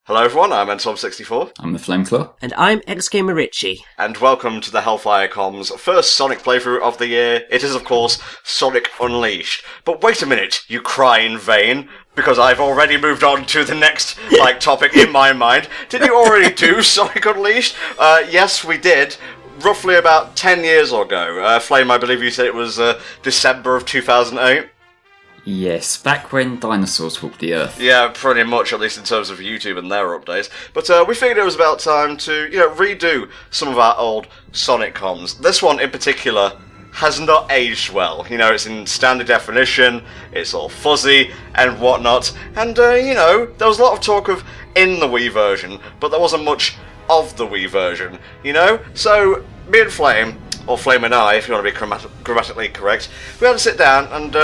Hello everyone, I'm NTom64. I'm the Flameclaw. And I'm X-Gamer Richy. And welcome to the HellfireComms first Sonic playthrough of the year. It is, of course, Sonic Unleashed. But wait a minute, you cry in vain, because I've already moved on to the next, topic in my mind. Did you already do Sonic Unleashed? Yes, we did. Roughly about 10 years ago. Flame, I believe you said it was December of 2008? Yes, back when dinosaurs walked the earth. Yeah, pretty much, at least in terms of YouTube and their updates. But we figured it was about time to, redo some of our old Sonic comms. This one in particular has not aged well. It's in standard definition, it's all fuzzy and whatnot. And, there was a lot of talk of in the Wii version, but there wasn't much of the Wii version, So, me and Flame, or Flame and I, if you want to be grammatically correct, we had to sit down and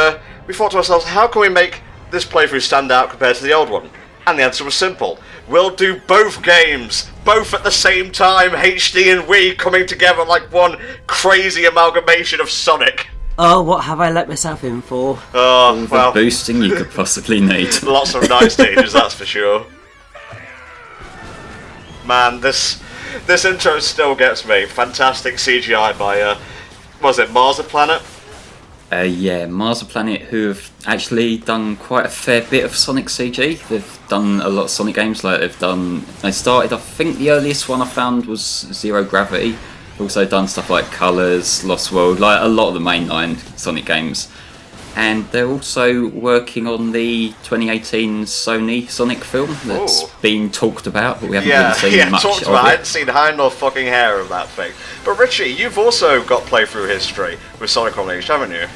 we thought to ourselves, how can we make this playthrough stand out compared to the old one? And the answer was simple. We'll do both games, both at the same time, HD and Wii coming together like one crazy amalgamation of Sonic. Oh, what have I let myself in for? Oh, All the boosting you could possibly need. Lots of nice stages, that's for sure. Man, this intro still gets me. Fantastic CGI by, was it Mars the Planet? Yeah, Mars the Planet, who have actually done quite a fair bit of Sonic CG. They've done a lot of Sonic games. They started, I think the earliest one I found was Zero Gravity. They've also done stuff like Colors, Lost World, like a lot of the mainline Sonic games. And they're also working on the 2018 Sony Sonic film that's been talked about, but we haven't really seen much of it. I hadn't seen hide nor fucking hair of that thing. But Richy, you've also got playthrough history with Sonic Unleashed, haven't you?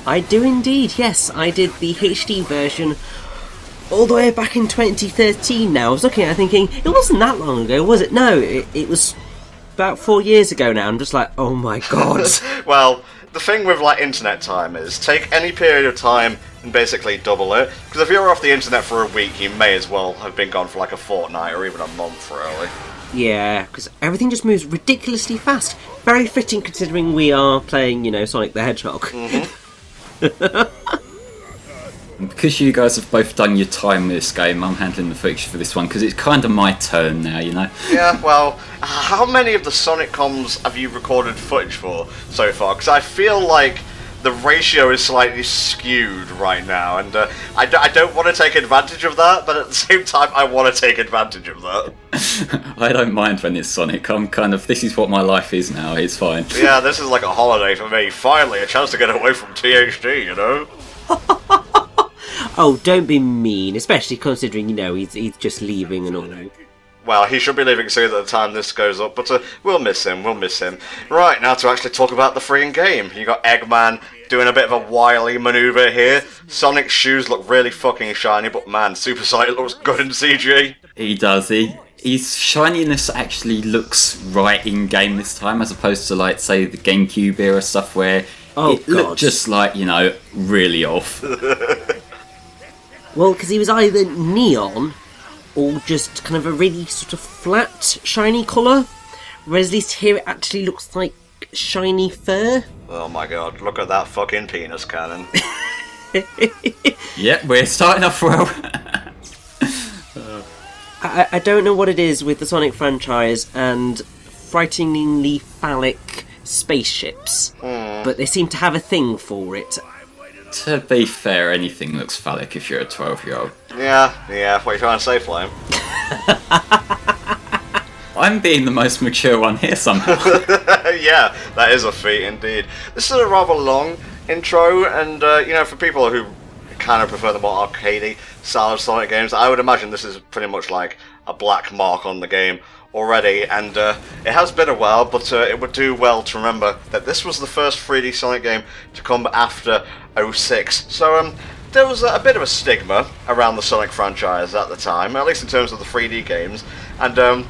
I do indeed, yes. I did the HD version all the way back in 2013 now. I was looking at it thinking, it wasn't that long ago, was it? No, it was about 4 years ago now. I'm just like, oh my god. Well, the thing with internet time is take any period of time and basically double it. Because if you're off the internet for a week, you may as well have been gone for a fortnight or even a month, really. Yeah, because everything just moves ridiculously fast. Very fitting considering we are playing, Sonic the Hedgehog. Mm-hmm. Because you guys have both done your time with this game, I'm handling the footage for this one because it's kind of my turn now, Yeah, well, how many of the Sonic comms have you recorded footage for so far? Because I feel like the ratio is slightly skewed right now, and I don't want to take advantage of that, but at the same time, I want to take advantage of that. I don't mind when it's Sonic. I'm this is what my life is now, it's fine. Yeah, this is like a holiday for me. Finally, a chance to get away from THD, Oh, don't be mean, especially considering, he's just leaving and all. Well, he should be leaving soon at the time this goes up, but we'll miss him. Right, now to actually talk about the freaking game. You got Eggman doing a bit of a wily manoeuvre here. Sonic's shoes look really fucking shiny, but man, Super Sonic looks good in CG. He does, his shininess actually looks right in-game this time, as opposed to, say, the GameCube era stuff where it looked just really off. Well, because he was either neon or just kind of a really sort of flat, shiny colour. Whereas at least here it actually looks like shiny fur. Oh my god, look at that fucking penis cannon. Yep, we're starting off well. I don't know what it is with the Sonic franchise and frighteningly phallic spaceships, but they seem to have a thing for it. To be fair, anything looks phallic if you're a 12-year-old. Yeah, what are you trying to say, Flame? I'm being the most mature one here somehow. Yeah, that is a feat indeed. This is a rather long intro, and for people who kind of prefer the more arcadey style of Sonic games, I would imagine this is pretty much like a black mark on the game already, and it has been a while, but it would do well to remember that this was the first 3D Sonic game to come after 06. So there was a bit of a stigma around the Sonic franchise at the time, at least in terms of the 3D games, and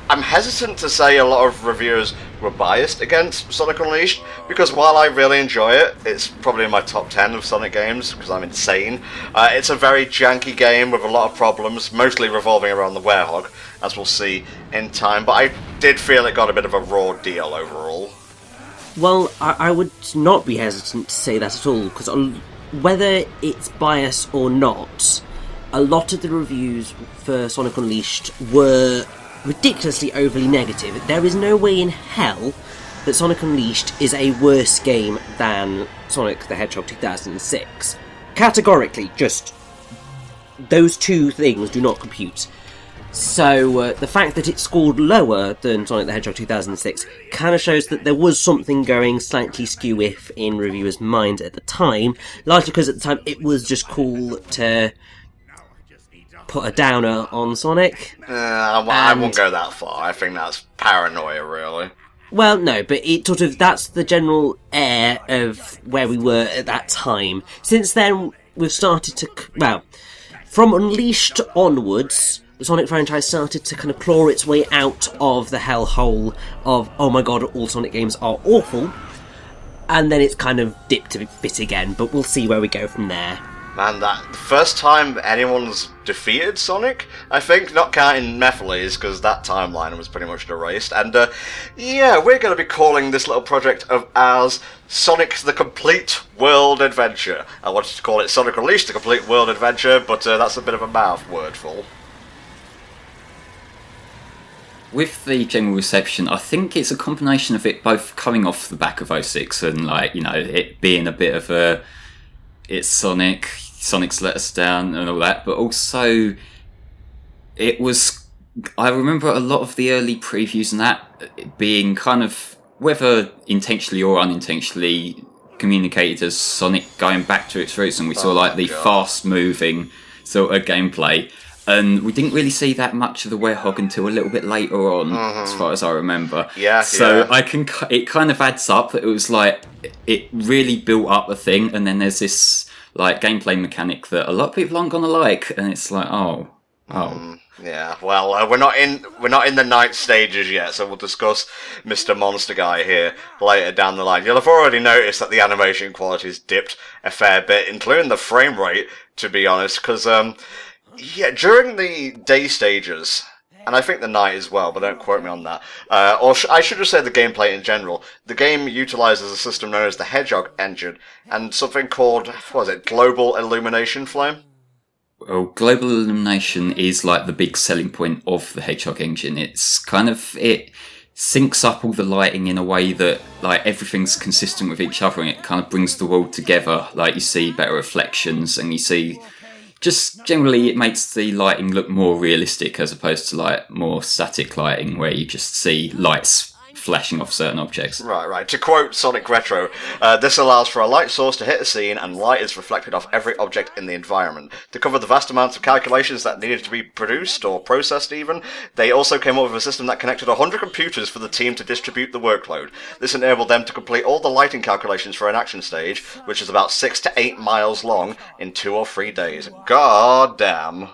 I'm hesitant to say a lot of reviewers were biased against Sonic Unleashed, because while I really enjoy it, it's probably in my top 10 of Sonic games, because I'm insane. It's a very janky game with a lot of problems, mostly revolving around the Werehog, as we'll see in time, but I did feel it got a bit of a raw deal overall. Well, I would not be hesitant to say that at all, because whether it's bias or not, a lot of the reviews for Sonic Unleashed were ridiculously overly negative. There is no way in hell that Sonic Unleashed is a worse game than Sonic the Hedgehog 2006. Categorically, just those two things do not compute. So the fact that it scored lower than Sonic the Hedgehog 2006 kind of shows that there was something going slightly skew-if in reviewers' minds at the time, largely because at the time it was just cool to put a downer on Sonic. I won't go that far. I think that's paranoia, really. Well, no, but it sort of, that's the general air of where we were at that time. Since then, we've started to, well, from Unleashed onwards, the Sonic franchise started to kind of claw its way out of the hellhole of, oh my god, all Sonic games are awful, and then it's kind of dipped a bit again, but we'll see where we go from there. Man, that the first time anyone's defeated Sonic, I think, not counting Mephiles, because that timeline was pretty much erased. And, yeah, we're going to be calling this little project of ours Sonic the Complete World Adventure. I wanted to call it Sonic Unleashed the Complete World Adventure, but that's a bit of a mouth-wordful. With the general reception, I think it's a combination of it both coming off the back of 06 and, like, you know, it being a bit of a... It's Sonic's let us down and all that, but also it was... I remember a lot of the early previews and that being kind of, whether intentionally or unintentionally, communicated as Sonic going back to its roots, and we saw like the fast-moving sort of gameplay. And we didn't really see that much of the Werehog until a little bit later on, as far as I remember. Yeah. So it kind of adds up that it was like, it really built up a thing, and then there's this like gameplay mechanic that a lot of people aren't gonna like, and it's like, oh. Yeah, well, we're not in the night stages yet, so we'll discuss Mr. Monster Guy here later down the line. You'll have already noticed that the animation quality's dipped a fair bit, including the frame rate, to be honest, because yeah, during the day stages, and I think the night as well, but don't quote me on that, I should have said the gameplay in general, the game utilises a system known as the Hedgehog engine, and something called, what was it, Global Illumination Flame? Well, Global Illumination is like the big selling point of the Hedgehog engine. It's kind of, it syncs up all the lighting in a way that like everything's consistent with each other, and it kind of brings the world together. Like you see better reflections, and you see... Just generally, it makes the lighting look more realistic as opposed to like more static lighting where you just see lights flashing off certain objects. Right. To quote Sonic Retro, this allows for a light source to hit a scene and light is reflected off every object in the environment. To cover the vast amounts of calculations that needed to be produced or processed even, they also came up with a system that connected 100 computers for the team to distribute the workload. This enabled them to complete all the lighting calculations for an action stage, which is about 6 to 8 miles long, in 2 or 3 days. God damn.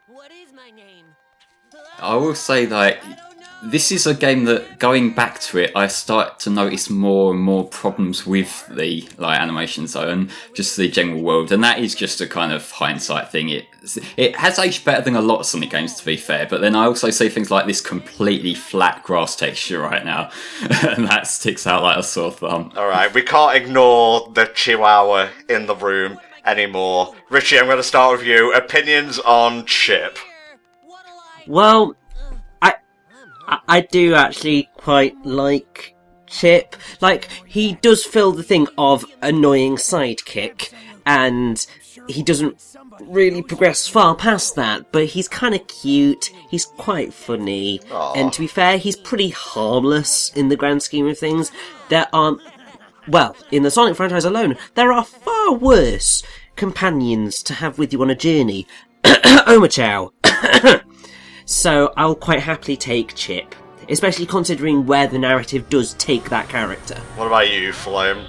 What is my name? I will say that this is a game that, going back to it, I start to notice more and more problems with the like animations though, and just the general world, and that is just a kind of hindsight thing. It has aged better than a lot of Sonic games, to be fair, but then I also see things like this completely flat grass texture right now, and that sticks out like a sore thumb. Alright, we can't ignore the Chihuahua in the room anymore. Richie, I'm going to start with you. Opinions on Chip? Well, I do actually quite like Chip. Like, he does fill the thing of annoying sidekick, and he doesn't really progress far past that, but he's kind of cute, he's quite funny, and to be fair, he's pretty harmless in the grand scheme of things. There aren't, well, in the Sonic franchise alone, there are far worse companions to have with you on a journey. Omochow. So I'll quite happily take Chip, especially considering where the narrative does take that character. What about you, Flame?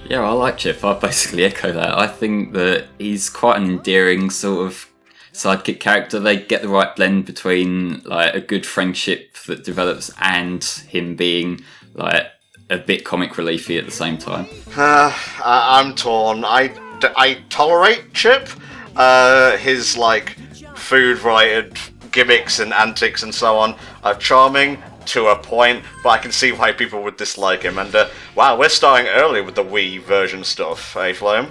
Yeah, I like Chip. I basically echo that. I think that he's quite an endearing sort of sidekick character. They get the right blend between like a good friendship that develops and him being like a bit comic reliefy at the same time. I'm torn. I tolerate Chip. His like food-related gimmicks and antics and so on are charming to a point, but I can see why people would dislike him. And wow, we're starting early with the Wii version stuff, eh, Flame?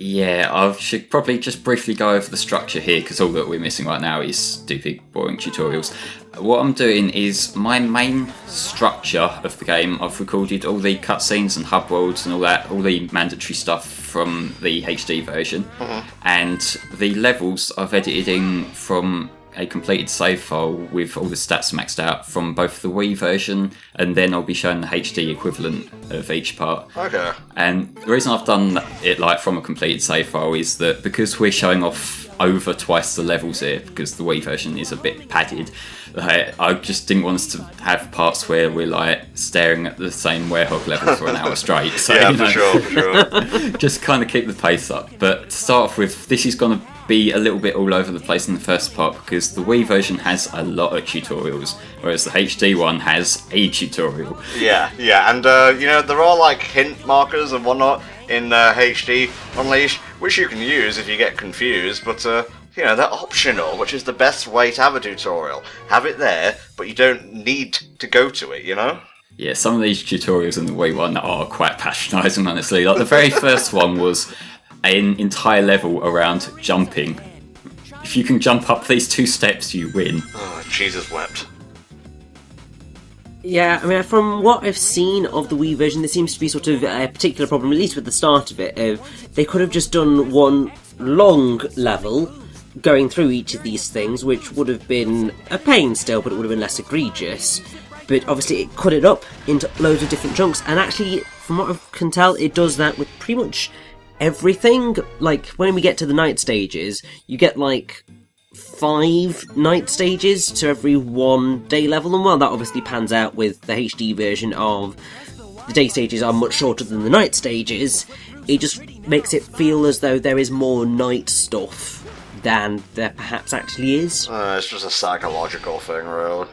Yeah, I should probably just briefly go over the structure here, because all that we're missing right now is stupid, boring tutorials. What I'm doing is my main structure of the game, I've recorded all the cutscenes and hub worlds and all that, all the mandatory stuff from the HD version, and the levels I've edited in from a completed save file with all the stats maxed out from both the Wii version, and then I'll be showing the HD equivalent of each part. Okay. And the reason I've done it like from a completed save file is that because we're showing off over twice the levels here, because the Wii version is a bit padded, I just didn't want us to have parts where we're like staring at the same werehog level for an hour straight. So, Yeah, for sure. just kind of keep the pace up. But to start off with, this is going to be a little bit all over the place in the first part, because the Wii version has a lot of tutorials, whereas the HD one has a tutorial. Yeah, and there are like hint markers and whatnot in HD Unleashed, which you can use if you get confused, but they're optional, which is the best way to have a tutorial. Have it there, but you don't need to go to it, you know? Yeah, some of these tutorials in the Wii one are quite patronising, honestly. Like the very first one was an entire level around jumping. If you can jump up these 2 steps, you win. Oh, Jesus wept. Yeah, I mean, from what I've seen of the Wii version, there seems to be sort of a particular problem, at least with the start of it. They could have just done one long level going through each of these things, which would have been a pain still, but it would have been less egregious. But obviously it cut it up into loads of different chunks, and actually, from what I can tell, it does that with pretty much everything. Like, when we get to the night stages, you get like 5 night stages to every 1 day level, and while that obviously pans out with the HD version of the day stages are much shorter than the night stages, it just makes it feel as though there is more night stuff than there perhaps actually is. It's just a psychological thing, really.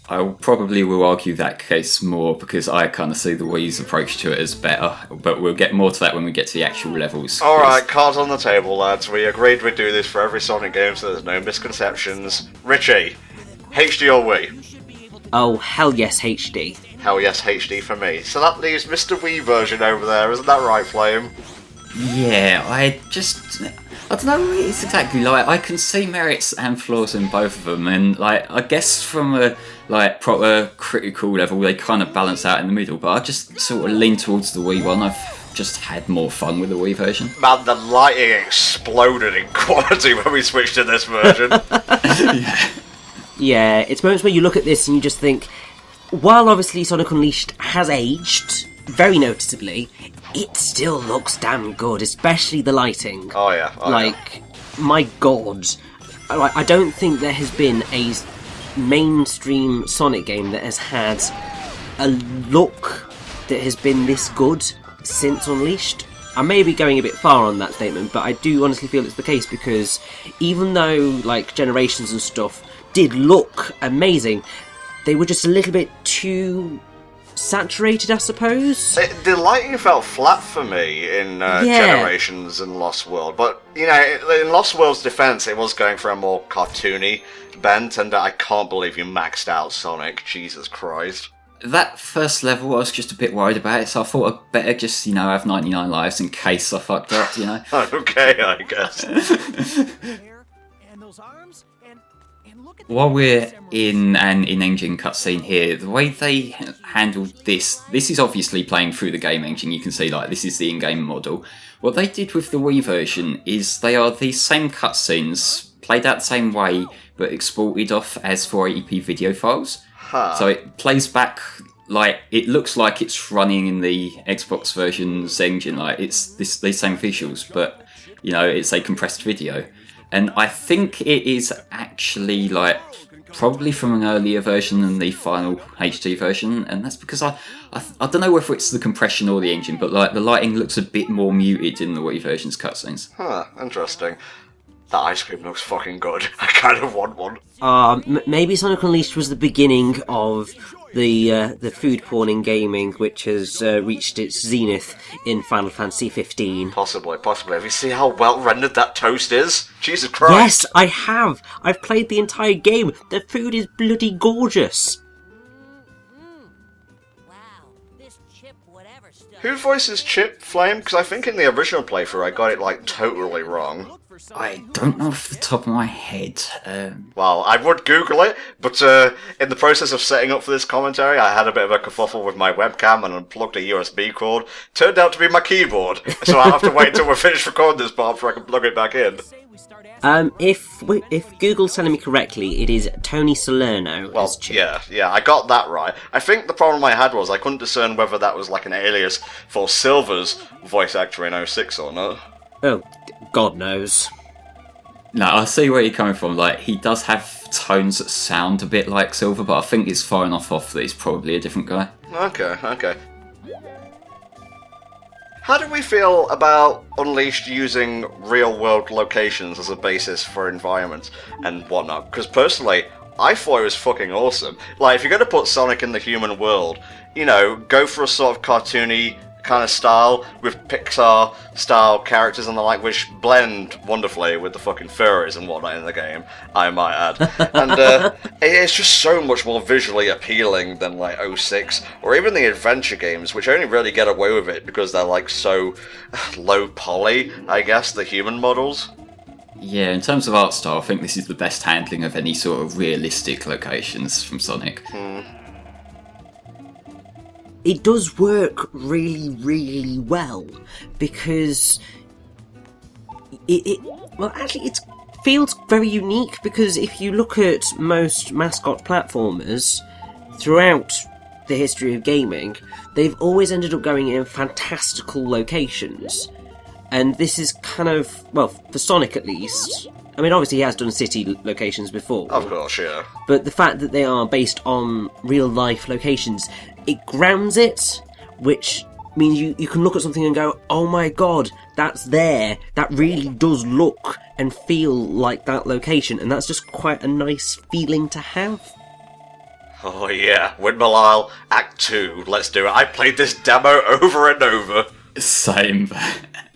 I probably will argue that case more, because I kind of see the Wii's approach to it as better, but we'll get more to that when we get to the actual levels. Alright, cards on the table, lads. We agreed we'd do this for every Sonic game, so there's no misconceptions. Richie, HD or Wii? Oh, hell yes, HD. Hell yes, HD for me. So that leaves Mr. Wii version over there, isn't that right, Flame? Yeah, I don't know what it's exactly like. I can see merits and flaws in both of them, and like I guess from a like proper critical level they kind of balance out in the middle, but I just sort of lean towards the Wii one. I've just had more fun with the Wii version. Man, the lighting exploded in quality when we switched to this version. Yeah, it's moments where you look at this and you just think, while obviously Sonic Unleashed has aged very noticeably, it still looks damn good, especially the lighting. Oh yeah. My god. I don't think there has been a mainstream Sonic game that has had a look that has been this good since Unleashed. I may be going a bit far on that statement, but I do honestly feel it's the case, because even though like Generations and stuff did look amazing, they were just a little bit too saturated, I suppose. The lighting felt flat for me in Generations and Lost World, but in Lost World's defense, it was going for a more cartoony bent, and I can't believe you maxed out Sonic. Jesus Christ. That first level, I was just a bit worried about it, so I thought I'd better just, have 99 lives in case I fucked up, Okay, I guess. While we're in an in-engine cutscene here, the way they handled this is obviously playing through the game engine. You can see, this is the in-game model. What they did with the Wii version is they are these same cutscenes, played out the same way, but exported off as 480p video files. So it plays back it looks like it's running in the Xbox version's engine, it's these same visuals, but it's a compressed video. And I think it is actually probably from an earlier version than the final HD version, and that's because I don't know whether it's the compression or the engine, but the lighting looks a bit more muted in the Wii version's cutscenes. Interesting. That ice cream looks fucking good. I kind of want one. Maybe Sonic Unleashed was the beginning of the food porn in gaming, which has reached its zenith in Final Fantasy 15. Possibly. Have you seen how well rendered that toast is? Jesus Christ. Yes, I have. I've played the entire game. The food is bloody gorgeous. Wow, this chip whatever stuff Who voices Chip Flame? Because I think in the original playthrough I got it like totally wrong. I don't know off the top of my head. Well, I would Google it, but in the process of setting up for this commentary, I had a bit of a kerfuffle with my webcam and unplugged a USB cord. Turned out to be my keyboard, so I'll have to wait until we're finished recording this part before I can plug it back in. If Google's telling me correctly, it is Tony Salerno Well, as Chip. yeah, I got that right. I think the problem I had was I couldn't discern whether that was like an alias for Silver's voice actor in 06 or not. Oh, God knows. No, I see where you're coming from. Like, he does have tones that sound a bit like Silver, but I think it's far enough off that he's probably a different guy. Okay. How do we feel about Unleashed using real-world locations as a basis for environment and whatnot? Because personally, I thought it was fucking awesome. Like, if you're going to put Sonic in the human world, you know, go for a sort of cartoony kind of style with Pixar-style characters and the like, which blend wonderfully with the fucking furries and whatnot in the game, I might add. And it's just so much more visually appealing than like 06 or even the adventure games, which only really get away with it because they're like so low poly, I guess, the human models. Yeah, in terms of art style, I think this is the best handling of any sort of realistic locations from Sonic. It does work really, really well because it feels very unique because if you look at most mascot platformers throughout the history of gaming, they've always ended up going in fantastical locations. And this is kind of, well, for Sonic at least, I mean, obviously he has done city locations before. Of course, yeah. But the fact that they are based on real-life locations, it grounds it, which means you can look at something and go, oh my god, that's there. That really does look and feel like that location, and that's just quite a nice feeling to have. Oh yeah, Windmill Isle, Act 2, let's do it. I played this demo over and over. Same.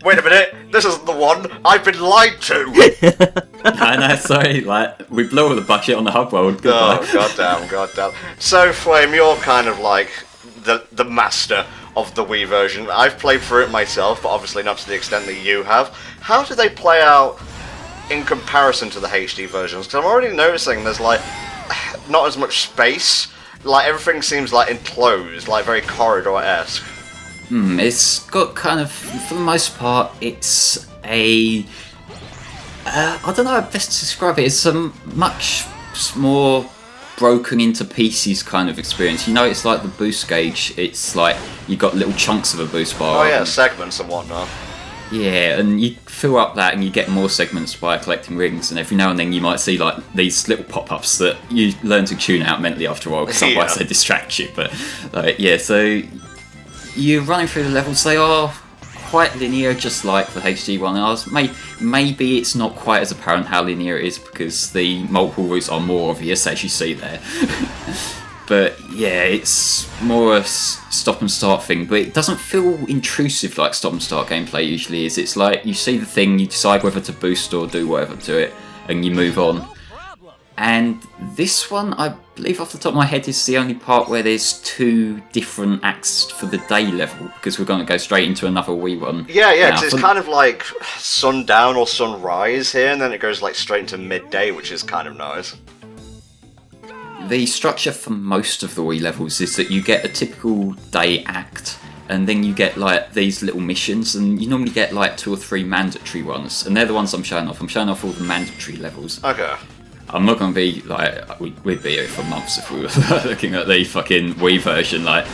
Wait a minute, this isn't the one I've been lied to! No, sorry, like, we blew all the budget on the hub world. Goodbye. Oh, goddamn. So, Flame, you're kind of like the master of the Wii version. I've played through it myself, but obviously not to the extent that you have. How do they play out in comparison to the HD versions? Because I'm already noticing there's, like, not as much space. Like, everything seems, like, enclosed, like, very corridor-esque. It's got kind of, for the most part, it's a... I don't know how best to describe it. It's a much more broken into pieces kind of experience. You know, it's like the boost gauge. It's like you got little chunks of a boost bar. Oh yeah, segments and whatnot. Yeah, and you fill up that and you get more segments by collecting rings, and every now and then you might see like these little pop-ups that you learn to tune out mentally after a while, because otherwise they distract you. But yeah, so you're running through the levels. They are quite linear, just like the HD one. Maybe it's not quite as apparent how linear it is because the multiple routes are more obvious, as you see there. But yeah, it's more a stop and start thing, but it doesn't feel intrusive like stop and start gameplay usually is. It's like you see the thing, you decide whether to boost or do whatever to it, and you move on. And this one, I believe off the top of my head, is the only part where there's two different acts for the day level, because we're going to go straight into another Wii one. Yeah, because it's kind of like sundown or sunrise here, and then it goes like straight into midday, which is kind of nice. The structure for most of the Wii levels is that you get a typical day act, and then you get like these little missions, and you normally get like 2 or 3 mandatory ones, and they're the ones I'm showing off. I'm showing off all the mandatory levels. Okay. I'm not going to be like, we'd be here for months if we were looking at the fucking Wii version, like.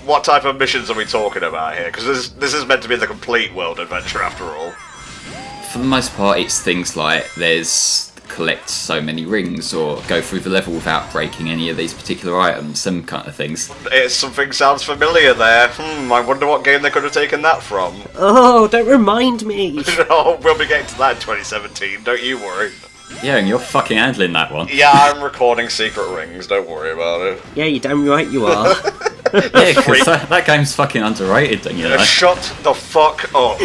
What type of missions are we talking about here? Because this is meant to be the complete world adventure after all. For the most part, it's things like there's collect so many rings or go through the level without breaking any of these particular items, some kind of things. Something sounds familiar there. I wonder what game they could have taken that from. Oh, don't remind me! No, we'll be getting to that in 2017, don't you worry. Yeah, and you're fucking handling that one. Yeah, I'm recording Secret Rings, don't worry about it. Yeah, you're damn right you are. Yeah, because that game's fucking underrated, don't you know? Shut the fuck up.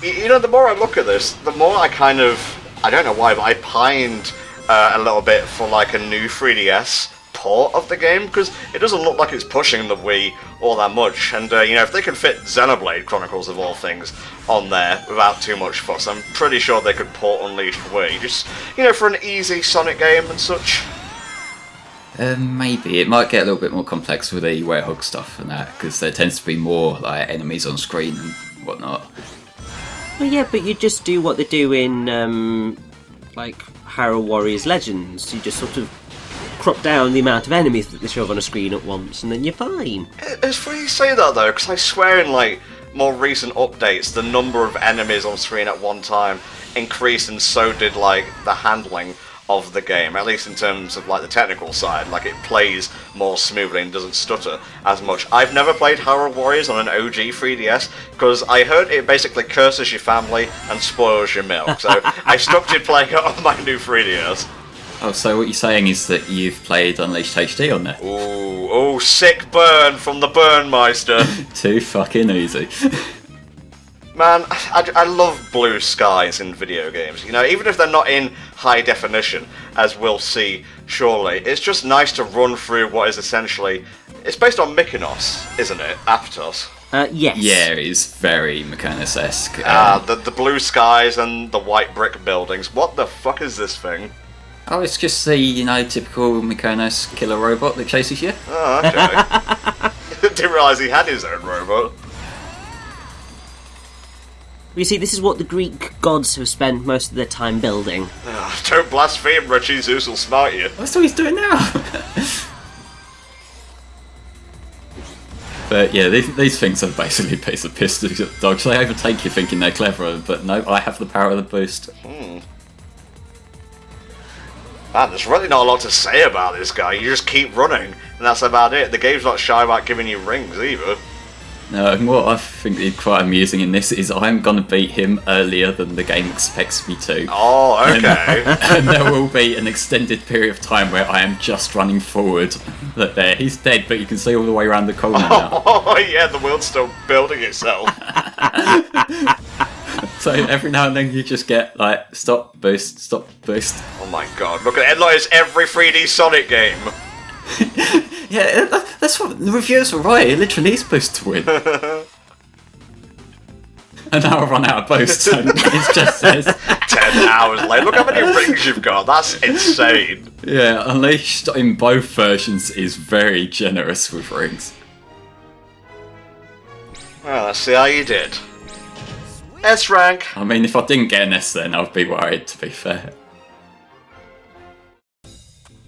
You know, the more I look at this, the more I kind of, I don't know why, but I pined a little bit for like a new 3DS port of the game, because it doesn't look like it's pushing the Wii all that much. And you know, if they can fit Xenoblade Chronicles of all things on there without too much fuss, I'm pretty sure they could port Unleashed Wii, just, you know, for an easy Sonic game and such. Maybe. It might get a little bit more complex with the Werehog stuff and that, because there tends to be more like enemies on screen and whatnot. Well, yeah, but you just do what they do in, like, Hyrule Warriors Legends. You just sort of crop down the amount of enemies that they shove on a screen at once, and then you're fine. It's funny you say that, though, because I swear in, like, more recent updates, the number of enemies on screen at one time increased, and so did, like, the handling of the game, at least in terms of like the technical side. Like, it plays more smoothly and doesn't stutter as much. I've never played Hyrule Warriors on an OG 3DS because I heard it basically curses your family and spoils your milk, so I stuck to playing it on my new 3DS. Oh, so what you're saying is that you've played Unleashed HD on there? Ooh, sick burn from the Burnmeister. Too fucking easy. Man, I love blue skies in video games. You know, even if they're not in high definition, as we'll see shortly, it's just nice to run through what is essentially... It's based on Mykonos, isn't it? Aptos. Yes. Yeah, it is very Mykonos-esque. The blue skies and the white brick buildings. What the fuck is this thing? Oh, it's just the, you know, typical Mykonos killer robot that chases you. Oh, okay. Didn't realise he had his own robot. You see, this is what the Greek gods have spent most of their time building. Oh, don't blaspheme, Richy. Zeus will smite you. That's what he's doing now. But yeah, these things are basically a piece of piss dogs. They overtake you thinking they're clever, but no, I have the power of the boost. Man, there's really not a lot to say about this guy. You just keep running, and that's about it. The game's not shy about giving you rings either. No, and what I think is quite amusing in this is I'm going to beat him earlier than the game expects me to. Oh, okay. And there will be an extended period of time where I am just running forward. Look there, he's dead, but you can see all the way around the corner now. Oh, yeah, the world's still building itself. So every now and then you just get, like, stop, boost, stop, boost. Oh my god, look at it like it's every 3D Sonic game. Yeah, that's what the reviewers were right. It literally is supposed to win. And now I've run out of boosts, and it just says 10 hours later. Look how many rings you've got. That's insane. Yeah, Unleashed in both versions is very generous with rings. Well, let's see how you did. S rank. I mean, if I didn't get an S, then I'd be worried. To be fair.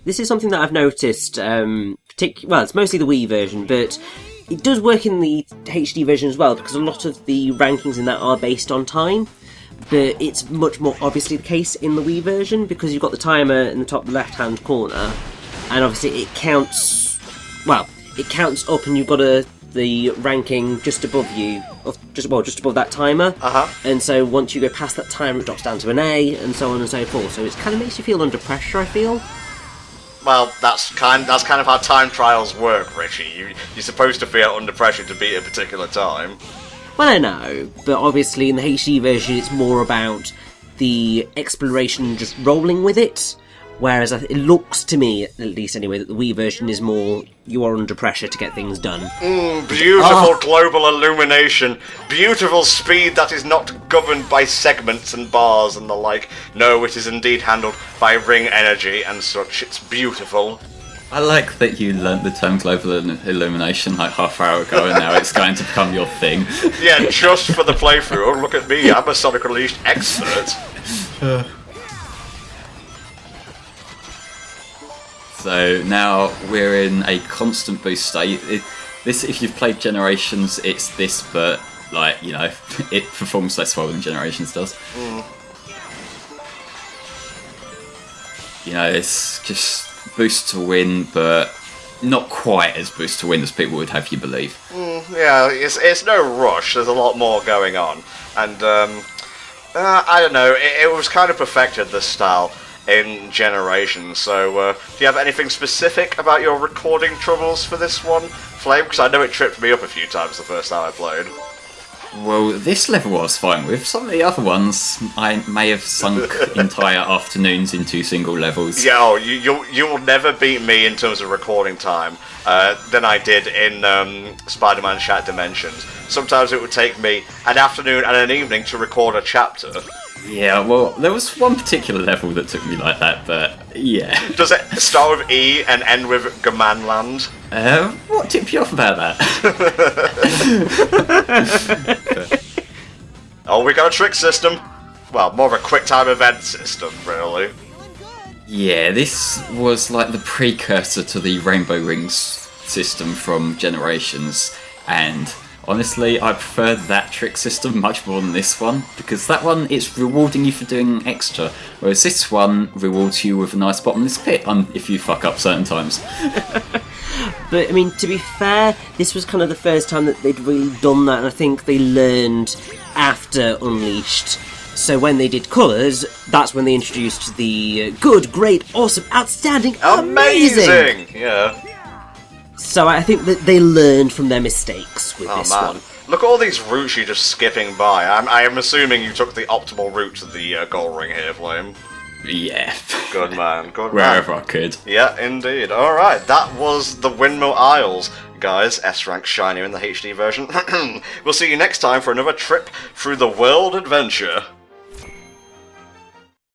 This is something that I've noticed, well, it's mostly the Wii version, but it does work in the HD version as well, because a lot of the rankings in that are based on time, but it's much more obviously the case in the Wii version, because you've got the timer in the top left-hand corner, and obviously it counts up, and you've got the ranking just above you, just above that timer, and so once you go past that timer, it drops down to an A, and so on and so forth, so it kind of makes you feel under pressure, I feel. Well, that's kind of how time trials work, Richy. You're supposed to feel under pressure to beat a particular time. Well, I know, but obviously in the HD version it's more about the exploration just rolling with it, whereas it looks to me, at least anyway, that the Wii version is more you are under pressure to get things done. Beautiful global illumination, beautiful speed that is not governed by segments and bars and the like. No, it is indeed handled by ring energy and such. It's beautiful. I like that you learnt the term global illumination like half hour ago, and now it's going to become your thing. Yeah, just for the playthrough. Oh, look at me, I'm a Sonic Unleashed expert. So now we're in a constant boost state. This, if you've played Generations, it's this, but like, you know, it performs less well than Generations does. You know, it's just boost to win, but not quite as boost to win as people would have you believe. Yeah, it's no rush. There's a lot more going on, and I don't know. It was kind of perfected, this style, in Generations. So, do you have anything specific about your recording troubles for this one, Flame? Because I know it tripped me up a few times the first time I played. Well, this level I was fine with. Some of the other ones, I may have sunk entire afternoons into single levels. Yeah, oh, you will never beat me in terms of recording time than I did in Spider-Man Shattered Dimensions. Sometimes it would take me an afternoon and an evening to record a chapter. Yeah, well, there was one particular level that took me like that, but yeah. Does it start with E and end with Gamanland? What tipped you off about that? Oh, we got a trick system. Well, more of a quick time event system, really. Yeah, this was like the precursor to the Rainbow Rings system from Generations, and honestly, I prefer that trick system much more than this one, because that one, it's rewarding you for doing extra, whereas this one rewards you with a nice bottomless pit if you fuck up certain times. But, I mean, to be fair, this was kind of the first time that they'd really done that, and I think they learned after Unleashed. So when they did Colours, that's when they introduced the good, great, awesome, outstanding, amazing! Yeah. So I think that they learned from their mistakes with this man. one. Look at all these routes you're just skipping by. I'm assuming you took the optimal route to the gold ring here, Flame. Yeah. Good man, good man. Wherever I could. Yeah, indeed. Alright, that was the Windmill Isles. Guys, S-Rank shinier in the HD version. We'll see you next time for another trip through the world adventure.